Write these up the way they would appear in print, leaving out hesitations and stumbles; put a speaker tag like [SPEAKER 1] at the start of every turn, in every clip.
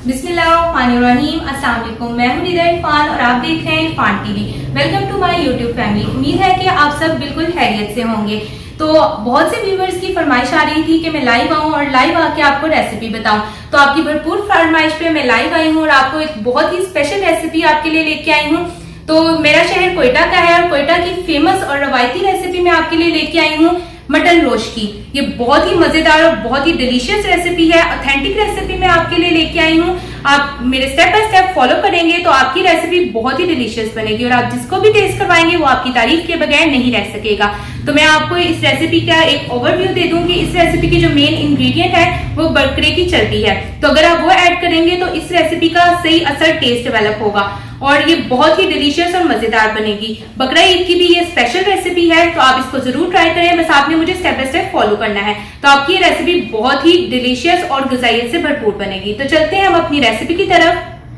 [SPEAKER 1] बिस्मिल्लाहिर्रहमानिर्रहीम। अस्सलाम वालेकुम। मैं हूं निदा इरफान और आप देख रहे हैं Irfan TV. Welcome to my YouTube family. उम्मीद है कि आप सब बिल्कुल खैरियत से होंगे। तो बहुत से व्यूवर्स की फरमाइश आ रही थी कि मैं लाइव आऊं और लाइव आके आपको रेसिपी बताऊं। तो आपकी भरपूर फरमाइश पे मैं लाइव आई हूं और आपको एक बहुत ही स्पेशल रेसिपी आपके लिए लेके आई हूँ। तो मेरा शहर कोयटा का है और कोयटा की फेमस और रवायती रेसिपी मैं आपके लिए लेके आई हूँ मटन रोस्ट की। ये बहुत ही मजेदार और बहुत ही डिलीशियस रेसिपी है। ऑथेंटिक रेसिपी मैं आपके लिए लेके आई हूँ। आप मेरे स्टेप बाय स्टेप फॉलो करेंगे तो आपकी रेसिपी बहुत ही डिलीशियस बनेगी और आप जिसको भी टेस्ट करवाएंगे वो आपकी तारीफ के बगैर नहीं रह सकेगा। तो मैं आपको इस रेसिपी का एक ओवरव्यू दे दूंगी। इस रेसिपी की जो मेन इंग्रेडिएंट है वो बकरे की चर्बी है। तो अगर आप वो ऐड करेंगे तो इस रेसिपी का सही असर टेस्ट डेवलप होगा और ये बहुत ही डिलीशियस और मजेदार बनेगी। बकरा ईद की भी ये स्पेशल रेसिपी है तो आप इसको जरूर ट्राई करें। बस आपने मुझे स्टेप बाय स्टेप फॉलो करना है तो आपकी ये रेसिपी बहुत ही डिलीशियस और ग़िज़ाइयत से भरपूर बनेगी। तो चलते हैं हम अपनी रेसिपी की तरफ।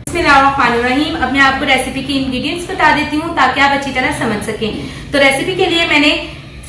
[SPEAKER 1] बिस्मिल्लाहिर्रहमानिर्रहीम। अब मैं आपको रेसिपी की इंग्रेडिएंट्स बता देती हूँ ताकि आप अच्छी तरह समझ सकें। तो रेसिपी के लिए मैंने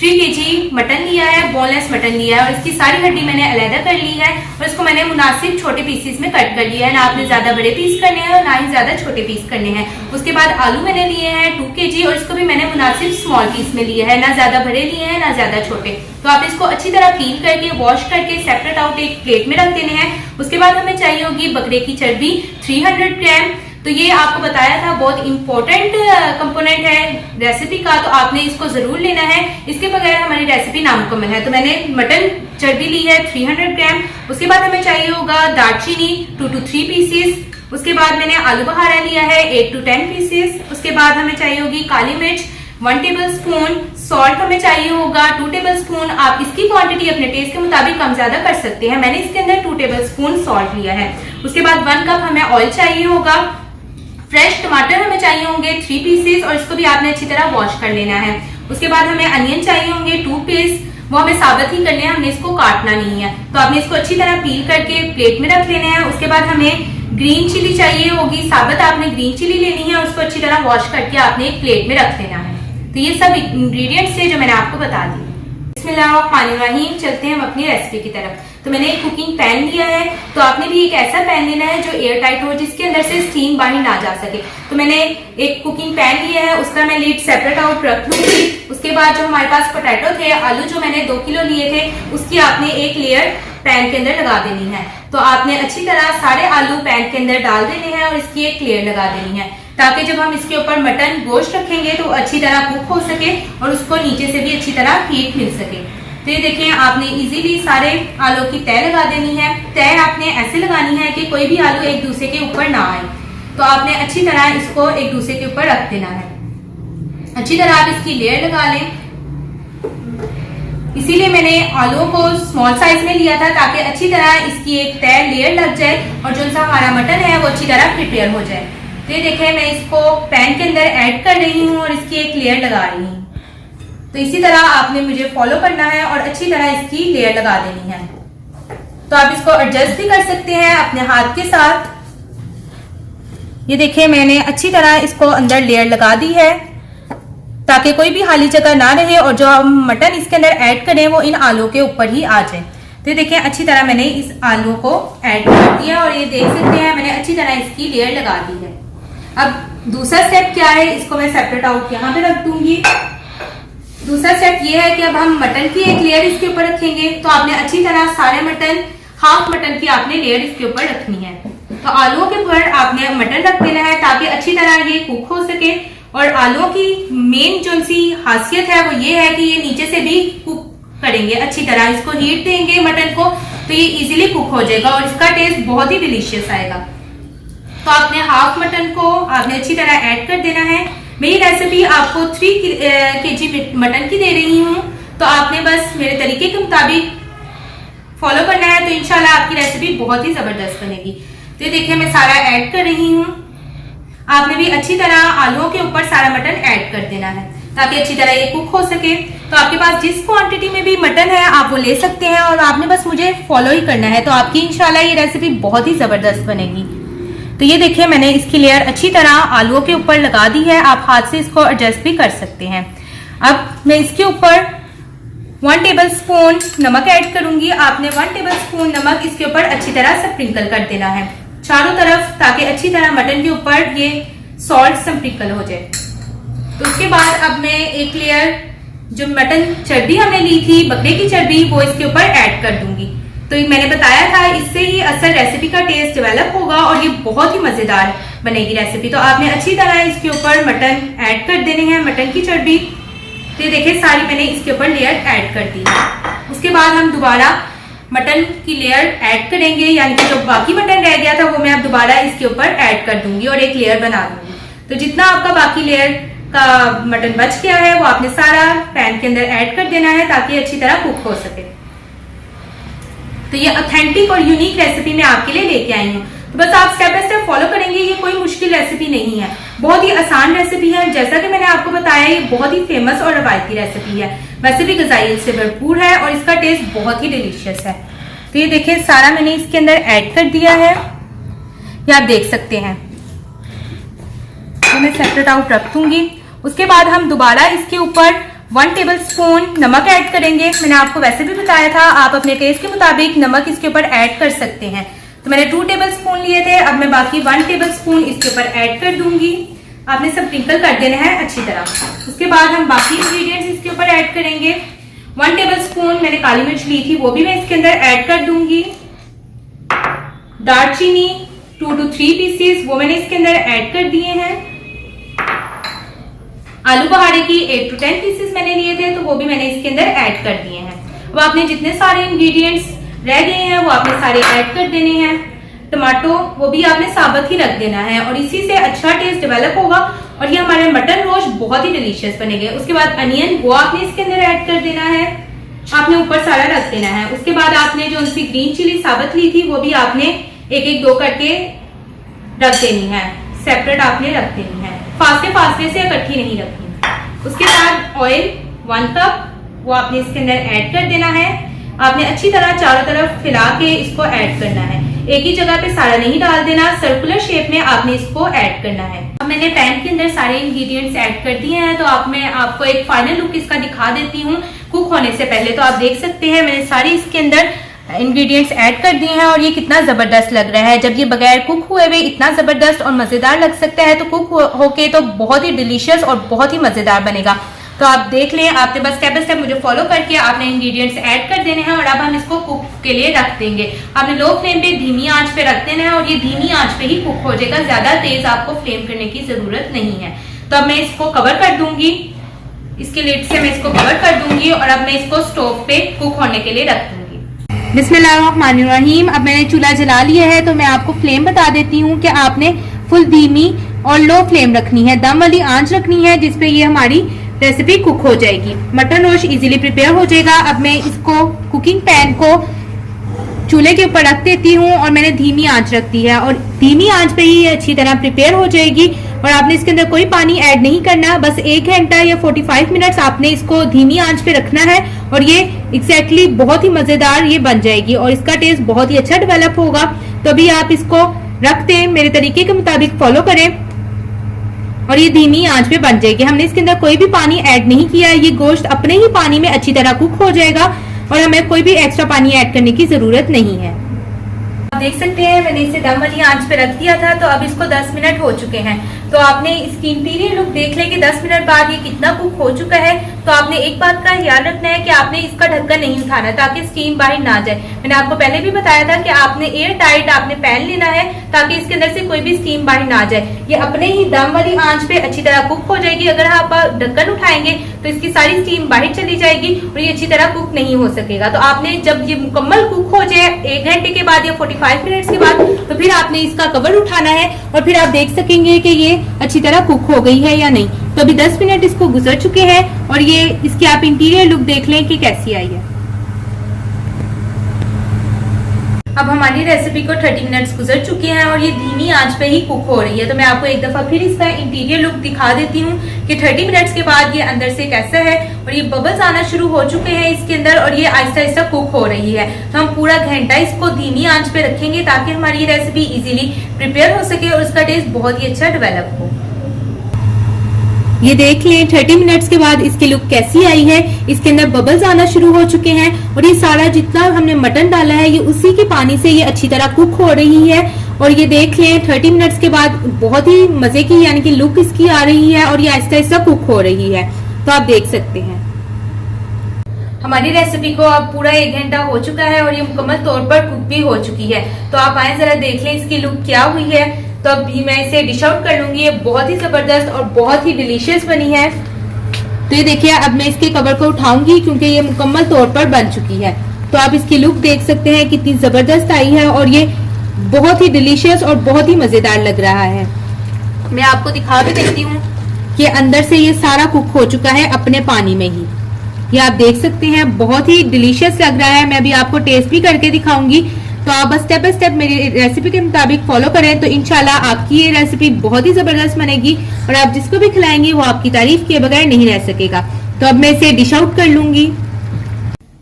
[SPEAKER 1] 3 kg मटन लिया है, बोनलेस मटन लिया है और इसकी सारी हड्डी मैंने अलहदा कर ली है और इसको मैंने मुनासिब छोटे पीसेस में कट कर लिया है। ना आपने ज्यादा बड़े पीस करने हैं और ना ही ज्यादा छोटे पीस करने हैं। उसके बाद आलू मैंने लिए हैं 2 kg और इसको भी मैंने मुनासिब स्मॉल पीस में लिया है। ना ज्यादा बड़े लिए हैं ना ज्यादा छोटे। तो आप इसको अच्छी तरह पील करके वॉश करके सेपरेट आउट एक प्लेट में रख देने हैं। उसके बाद हमें चाहिए होगी बकरे की चर्बी 300 ग्राम। तो ये आपको बताया था बहुत इंपॉर्टेंट कंपोनेंट है रेसिपी का, तो आपने इसको जरूर लेना है। इसके बगैर हमारी रेसिपी नामुकम्मल है। तो मैंने मटन चर्बी ली है 300 ग्राम। उसके बाद हमें चाहिए होगा दालचीनी 2 to 3 पीसेस। उसके बाद मैंने आलू बहारा लिया है 8 to 10 पीसेस। उसके बाद हमें चाहिए होगी काली मिर्च 1 टेबल स्पून। सॉल्ट हमें चाहिए होगा 2 टेबल स्पून। आप इसकी क्वांटिटी अपने टेस्ट के मुताबिक कम ज्यादा कर सकते हैं। मैंने इसके अंदर 2 टेबल स्पून सॉल्ट लिया है। उसके बाद 1 कप हमें ऑयल चाहिए होगा। फ्रेश टमाटर हमें चाहिए होंगे 3 पीसेस और इसको भी आपने अच्छी तरह वॉश कर लेना है। उसके बाद हमें अनियन चाहिए होंगे 2 पीस। वो हमें साबुत ही करने हैं, हमने इसको काटना नहीं है। तो आपने इसको अच्छी तरह पील करके प्लेट में रख लेने हैं। उसके बाद हमें ग्रीन चिली चाहिए होगी साबुत। आपने ग्रीन चिली लेनी है और उसको अच्छी तरह वॉश करके आपने एक प्लेट में रख लेना है। तो ये सब इंग्रेडिएंट्स है जो मैंने आपको बता दी। बिस्मिल्लाहिर्रहमानिर्रहीम। चलते हैं हम अपनी रेसिपी की तरफ। तो मैंने एक कुकिंग पैन लिया है। तो आपने भी एक ऐसा पैन लेना है जो एयर टाइट हो, जिसके अंदर से स्टीम बाहर ना जा सके। तो मैंने एक कुकिंग पैन लिया है, उसका मैं लीड सेपरेट आउट रख लूंगी। उसके बाद जो हमारे पास पोटैटो थे, आलू जो मैंने 2 किलो लिए थे, उसकी आपने एक लेयर पैन के अंदर लगा देनी है। तो आपने अच्छी तरह सारे आलू पैन के अंदर डाल देने हैं और इसकी एक लेयर लगा देनी है ताकि जब हम इसके ऊपर मटन गोश्त रखेंगे तो अच्छी तरह कुक हो सके और उसको नीचे से भी अच्छी तरह हीट मिल सके। तो ये देखें, आपने इजीली सारे आलू की तय लगा देनी है। तय आपने ऐसे लगानी है कि कोई भी आलू एक दूसरे के ऊपर ना आए। तो आपने अच्छी तरह इसको एक दूसरे के ऊपर रख देना है। अच्छी तरह आप इसकी लेयर लगा लें। इसीलिए मैंने आलू को स्मॉल साइज में लिया था ताकि अच्छी तरह इसकी एक तय लेयर लग जाए और जो सा हमारा मटन है वो अच्छी तरह प्रिपेयर हो जाए। तो ये देखें, मैं इसको पैन के अंदर ऐड कर रही हूँ और इसकी एक लेयर लगा रही हूँ। तो इसी तरह आपने मुझे फॉलो करना है और अच्छी तरह इसकी लेयर लगा देनी है। तो आप इसको एडजस्ट भी कर सकते हैं अपने हाथ के साथ। ये देखिए, मैंने अच्छी तरह इसको अंदर लेयर लगा दी है ताकि कोई भी खाली जगह ना रहे और जो हम मटन इसके अंदर ऐड करें वो इन आलू के ऊपर ही आ जाए। तो देखिए, अच्छी तरह मैंने इस आलू को ऐड कर दिया और ये देख सकते हैं मैंने अच्छी तरह इसकी लेयर लगा दी है। अब दूसरा स्टेप क्या है, इसको मैं सेपरेट आउट यहाँ पे रख दूंगी। दूसरा स्टेप ये है कि अब हम मटन की एक लेयर इसके ऊपर रखेंगे। तो आपने अच्छी तरह सारे मटन, हाफ मटन की आपने लेयर इसके ऊपर रखनी है। तो आलूओं के ऊपर आपने मटन रख देना है ताकि अच्छी तरह ये कुक हो सके। और आलूओं की मेन जो सी खासियत है वो ये है कि ये नीचे से भी कुक करेंगे। अच्छी तरह इसको हीट देंगे मटन को तो ये इजीली कुक हो जाएगा और इसका टेस्ट बहुत ही डिलीशियस आएगा। तो आपने हाफ मटन को आपने अच्छी तरह ऐड कर देना है। मैं ये रेसिपी आपको 3 kg मटन की दे रही हूँ। तो आपने बस मेरे तरीके के मुताबिक फॉलो करना है तो इंशाल्लाह आपकी रेसिपी बहुत ही जबरदस्त बनेगी। तो ये देखिए, मैं सारा ऐड कर रही हूँ। आपने भी अच्छी तरह आलूओं के ऊपर सारा मटन ऐड कर देना है ताकि अच्छी तरह ये कुक हो सके। तो आपके पास जिस क्वांटिटी में भी मटन है आप वो ले सकते हैं और आपने बस मुझे फॉलो ही करना है। तो आपकी इंशाल्लाह ये रेसिपी बहुत ही जबरदस्त बनेगी। तो ये देखिए, मैंने इसकी लेयर अच्छी तरह आलूओं के ऊपर लगा दी है। आप हाथ से इसको एडजस्ट भी कर सकते हैं। अब मैं इसके ऊपर 1 टेबल स्पून नमक ऐड करूंगी। आपने 1 टेबल स्पून नमक इसके ऊपर अच्छी तरह से स्प्रिंकल कर देना है। चारों तरफ, ताकि अच्छी तरह मटन के ऊपर ये सॉल्ट स्प्रिंकल हो जाए। तो उसके बाद अब मैं एक लेयर जो मटन चर्बी हमने ली थी, बकरे की चर्बी, वो इसके ऊपर ऐड कर दूंगी। तो मैंने बताया था इससे ही असल रेसिपी का टेस्ट डेवलप होगा और ये बहुत ही मजेदार बनेगी रेसिपी। तो आपने अच्छी तरह इसके ऊपर मटन ऐड कर देने हैं, मटन की चर्बी। तो ये देखिए सारी मैंने इसके ऊपर लेयर ऐड कर दी है। उसके बाद हम दोबारा मटन की लेयर ऐड करेंगे, यानी कि जो बाकी मटन रह गया था वो मैं अब दोबारा इसके ऊपर ऐड कर दूंगी और एक लेयर बना दूंगी। तो जितना आपका बाकी लेयर का मटन बच गया है वो आपने सारा पैन के अंदर ऐड कर देना है ताकि अच्छी तरह कुक हो सके। तो ये ऑथेंटिक और यूनिक रेसिपी मैं आपके लिए लेके आई हूँ। तो बस आप स्टेप बाय स्टेप फॉलो करेंगे, ये कोई मुश्किल रेसिपी नहीं है, बहुत ही आसान रेसिपी है। जैसा कि मैंने आपको बताया ये बहुत ही फेमस और रवायती रेसिपी है, वैसे भी ग़िज़ाइयत से भरपूर है और इसका टेस्ट बहुत ही डिलीशियस है। तो ये देखिए सारा मैंने इसके अंदर ऐड कर दिया है, ये आप देख सकते हैं। तो मैं सेपरेट आउट रख दूंगी। उसके बाद हम दोबारा इसके ऊपर 1 टेबलस्पून नमक ऐड करेंगे। मैंने आपको वैसे भी बताया था आप अपने टेस्ट के मुताबिक नमक इसके ऊपर ऐड कर सकते हैं। तो मैंने 2 टेबलस्पून लिए थे, अब मैं बाकी 1 टेबलस्पून इसके ऊपर ऐड कर दूंगी। आपने सब स्प्रिंकल कर देना है अच्छी तरह। उसके बाद हम बाकी इंग्रेडिएंट्स इसके ऊपर ऐड करेंगे। 1 टेबलस्पून मैंने काली मिर्च ली थी, वो भी मैं इसके अंदर ऐड कर दूंगी। दालचीनी 2 to 3 पीसेस, वो मैंने इसके अंदर ऐड कर दिए हैं। आलू बहारे की 8 to 10 पीसेस मैंने लिए थे, तो वो भी मैंने इसके अंदर ऐड कर दिए हैं। अब आपने जितने सारे इंग्रेडिएंट्स रह गए हैं वो आपने सारे ऐड कर देने हैं। टमाटो वो भी आपने साबुत ही रख देना है और इसी से अच्छा टेस्ट डेवलप होगा और ये हमारे मटन रोस्ट बहुत ही डिलीशियस बनेंगे। उसके बाद अनियन वो आपने इसके अंदर ऐड कर देना है, आपने ऊपर सारा रख देना है। उसके बाद आपने जो उनकी ग्रीन चिली साबुत ली थी वो भी आपने एक एक 2 करके रख देनी है, सेपरेट आपने रख देनी है, फासले से इकट्ठी नहीं रखनी। उसके बाद ऑयल 1 कप वो आपने इसके अंदर ऐड कर देना है। आपने अच्छी तरह चारों तरफ फैला के इसको ऐड करना है, एक ही जगह पे सारा नहीं डाल देना, सर्कुलर शेप में आपने इसको ऐड करना है। अब मैंने पैन के अंदर सारे इंग्रेडिएंट्स ऐड कर दिए हैं, तो मैं आपको एक फाइनल लुक इसका दिखा देती हूँ कुक होने से पहले। तो आप देख सकते हैं मैंने सारी इसके अंदर इंग्रेडिएंट्स ऐड कर दिए हैं और ये कितना जबरदस्त लग रहा है। जब ये बगैर कुक हुए हुए इतना जबरदस्त और मजेदार लग सकता है, तो कुक होके तो बहुत ही डिलीशियस और बहुत ही मजेदार बनेगा। तो आप देख लें, आपने बस स्टेप बाय स्टेप मुझे फॉलो करके आपने इंग्रेडिएंट्स ऐड कर देने हैं और अब हम इसको कुक के लिए रख देंगे। आपने लो फ्लेम पे धीमी आंच पे रख देना है और ये धीमी आंच पे ही कुक हो जाएगा, ज्यादा तेज आपको फ्लेम करने की जरूरत नहीं है। तो अब मैं इसको कवर कर दूंगी, इसके लिड से मैं इसको कवर कर दूंगी और अब मैं इसको स्टोव पे कुक होने के लिए रख दूंगी। बिस्मिल्लाहिर्रहमानिर्रहीम। अब मैंने चूल्हा जला लिया है, तो मैं आपको फ्लेम बता देती हूँ कि आपने फुल धीमी और लो फ्लेम रखनी है, दम वाली आंच रखनी है, जिसपे ये हमारी रेसिपी कुक हो जाएगी। मटन रोस्ट इजीली प्रिपेयर हो जाएगा। अब मैं इसको कुकिंग पैन को चूल्हे के ऊपर रख देती हूँ और मैंने धीमी आंच रख दी है और धीमी आंच पे ही ये अच्छी तरह प्रिपेयर हो जाएगी और आपने इसके अंदर कोई पानी ऐड नहीं करना। बस 1 घंटा या 45 मिनट्स आपने इसको धीमी आंच पे रखना है और ये एग्जैक्टली बहुत ही मजेदार ये बन जाएगी और इसका टेस्ट बहुत ही अच्छा डेवलप होगा। तो अभी आप इसको रख दें, मेरे तरीके के मुताबिक फॉलो करें और ये धीमी आंच पे बन जाएगी। हमने इसके अंदर कोई भी पानी ऐड नहीं किया, ये गोश्त अपने ही पानी में अच्छी तरह कुक हो जाएगा और हमें कोई भी एक्स्ट्रा पानी ऐड करने की जरूरत नहीं है। आप देख सकते हैं मैंने इसे दम वाली आंच पे रख दिया था, तो अब इसको 10 मिनट हो चुके हैं। तो आपने इसकी इंटीरियर लुक देख लें कि 10 मिनट बाद ये कितना कुक हो चुका है। तो आपने एक बात का ख्याल रखना है कि आपने इसका ढक्कन नहीं उठाना ताकि स्टीम बाहर ना जाए। मैंने आपको पहले भी बताया था कि आपने एयर टाइट आपने पैन लेना है ताकि इसके अंदर से कोई भी स्टीम बाहर ना जाए। ये अपने ही दम वाली आंच पे अच्छी तरह कुक हो जाएगी। अगर आप ढक्कन उठाएंगे तो इसकी सारी स्टीम बाहर चली जाएगी और ये अच्छी तरह कुक नहीं हो सकेगा। तो आपने जब ये मुकम्मल कुक हो जाए 1 घंटे के बाद या 45 मिनट्स के बाद, तो फिर आपने इसका कवर उठाना है और फिर आप देख सकेंगे कि ये अच्छी तरह कुक हो गई है या नहीं। तो अभी 10 मिनट इसको गुजर चुके हैं और ये इसकी आप इंटीरियर लुक देख लें कि कैसी आई है। अब हमारी रेसिपी को 30 मिनट्स गुजर चुके हैं और ये धीमी आंच पे ही कुक हो रही है। तो मैं आपको एक दफा फिर इसका इंटीरियर लुक दिखा देती हूँ कि 30 मिनट्स के बाद ये अंदर से कैसा है और ये बबल्स आना शुरू हो चुके हैं इसके अंदर और ये आहिस्ता आहिस्ता कुक हो रही है। तो हम पूरा घंटा इसको धीमी आंच पे रखेंगे ताकि हमारी रेसिपी इजीली प्रिपेयर हो सके और उसका टेस्ट बहुत ही अच्छा डेवलप हो। ये देख लें 30 मिनट्स के बाद इसकी लुक कैसी आई है। इसके अंदर बबल्स आना शुरू हो चुके हैं और ये सारा जितना हमने मटन डाला है ये उसी के पानी से ये अच्छी तरह कुक हो रही है और ये देख लें 30 मिनट्स के बाद बहुत ही मजे की यानी कि लुक इसकी आ रही है और ये आहिस्ता आहिस्ता कुक हो रही है। तो आप देख सकते हैं हमारी रेसिपी को अब पूरा 1 घंटा हो चुका है और ये मुकम्मल तौर पर कुक भी हो चुकी है। तो आप आए जरा देख लें इसकी लुक क्या हुई है। तो अब मैं इसे डिश आउट कर लूंगी। ये बहुत ही जबरदस्त और बहुत ही डिलीशियस बनी है। तो ये देखिए अब मैं इसके कवर को उठाऊंगी क्योंकि ये मुकम्मल तौर पर बन चुकी है। तो आप इसकी लुक देख सकते हैं कितनी जबरदस्त आई है और ये बहुत ही डिलीशियस और बहुत ही मजेदार लग रहा है। मैं आपको दिखा भी देती हूँ कि अंदर से ये सारा कुक हो चुका है अपने पानी में ही। ये आप देख सकते हैं बहुत ही डिलीशियस लग रहा है। मैं भी आपको टेस्ट भी करके दिखाऊंगी। तो आप बस स्टेप बाय स्टेप मेरी रेसिपी के मुताबिक फॉलो करें तो इंशाल्लाह आपकी ये रेसिपी बहुत ही जबरदस्त बनेगी और आप जिसको भी खिलाएंगे वो आपकी तारीफ किए बगैर नहीं रह सकेगा। तो अब मैं इसे डिश आउट कर लूंगी।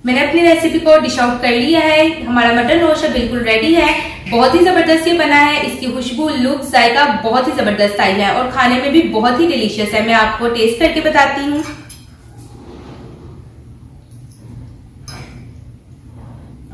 [SPEAKER 1] मैंने अपनी रेसिपी को डिश आउट कर लिया है। हमारा मटन रोस्ट बिल्कुल रेडी है। बहुत ही जबरदस्त ये बना है। इसकी खुशबू, लुक, जायका बहुत ही जबरदस्त आई है और खाने में भी बहुत ही डिलीशियस है। मैं आपको टेस्ट करके बताती हूँ।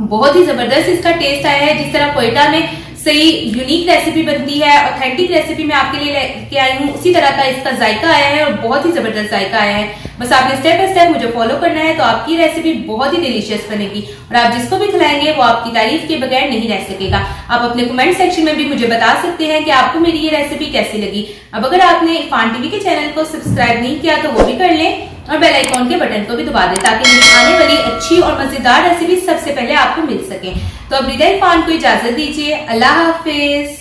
[SPEAKER 1] बहुत ही जबरदस्त इसका टेस्ट आया है। जिस तरह कोयटा में सही यूनिक रेसिपी बनती है, ऑथेंटिक रेसिपी मैं आपके लिए लेके आई हूँ, उसी तरह का इसका जायका आया है और बहुत ही जबरदस्त जायका आया है। बस आपने स्टेप बाय स्टेप मुझे फॉलो करना है तो आपकी रेसिपी बहुत ही डिलीशियस बनेगी और आप जिसको भी खिलाएंगे वो आपकी तारीफ के बगैर नहीं रह सकेगा। आप अपने कमेंट सेक्शन में भी मुझे बता सकते हैं कि आपको मेरी ये रेसिपी कैसी लगी। अब अगर आपने इरफान टीवी के चैनल को सब्सक्राइब नहीं किया तो वो भी कर लें और बेल आइकॉन के बटन को भी दबा दें ताकि मेरी आने वाली अच्छी और मजेदार रेसिपी सबसे पहले आपको मिल सके। तो अब रिदा इरफान को इजाजत दीजिए। अल्लाह हाफिज।